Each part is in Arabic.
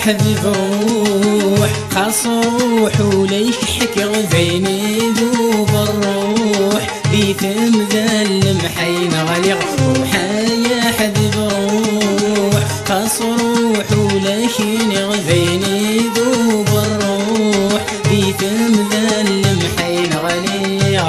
حبيب روح خاص روح وليك حكي غذيني ذوب الروح بيتم ذل محين غليغ روحا يا حبيب روح خاص روح وليك غذيني ذوب الروح بيتم ذل محين غليغ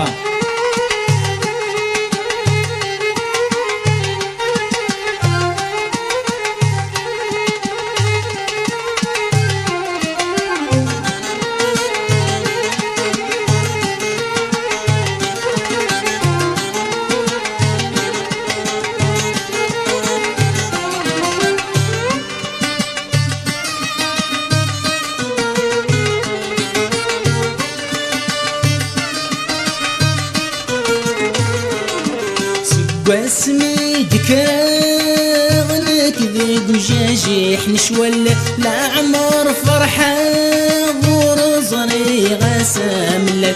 واسمي ذكرانك ذي دجاجي حنشول لا عمر فرحة ظهور زري غسام لك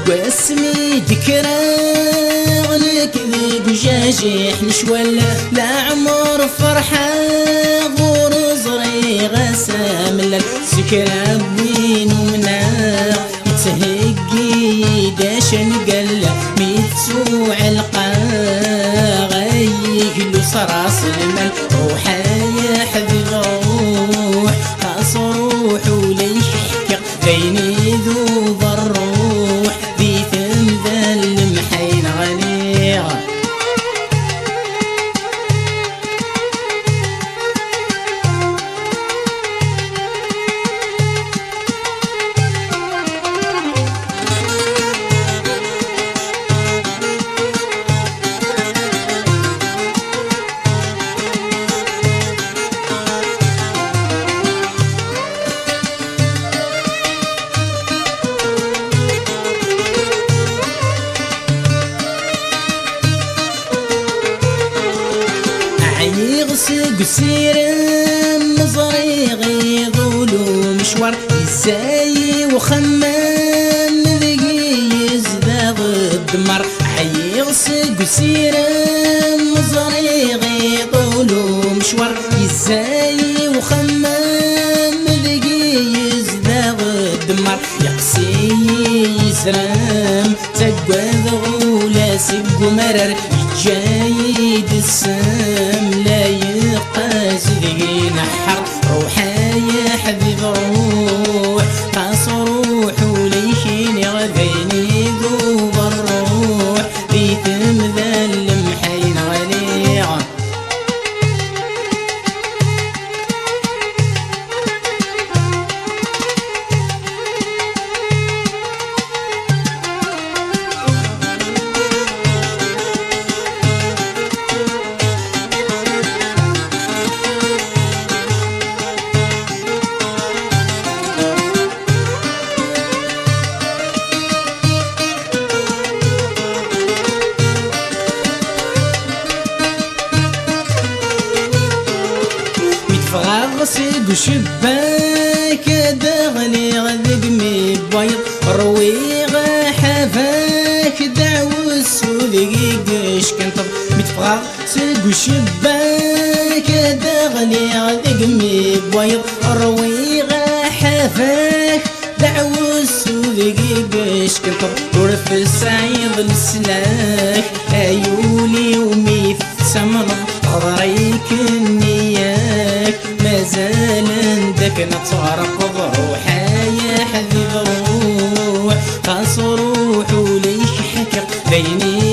واسمي ذكرانك ذي دجاجي حنشول لا عمر فرحة ظهور زري غسام لك سكر بين ومنا يتهقي داشن قلة ميتسوع القاغي صراص المال روحا يا حبيب روح خاص روح وليش حكي بيني ذوب الروح بيتم ذل محين غليغ قصير مزري غيظولو مشوار ازاي وخمام ذقي يزداد الدمر عيغس قصير مزري غيظولو مشوار ازاي وخمام ذقي يزداد الدمر يقسي يزرام تقوى ذغولا سق مرر يجايد السام لا يقاس ذي نحر روحا يا حبيب روح قاس روح وليشين غذيني ذوب الروح بيتم ذل محين غليغ فغاغسي وشباك دغني غذقمي بويض رويغ حفاك دعوس وذقيقش كنطب متفغاغسي وشباك دغني غذقمي بويض رويغ حفاك دعوس وذقيقش كنطب ورث السعيد السلاك ايولي وميث سمر غضريك النياك مازال عندك نترقب روحا يا حبيب روح خاص روح وليش حكر بيني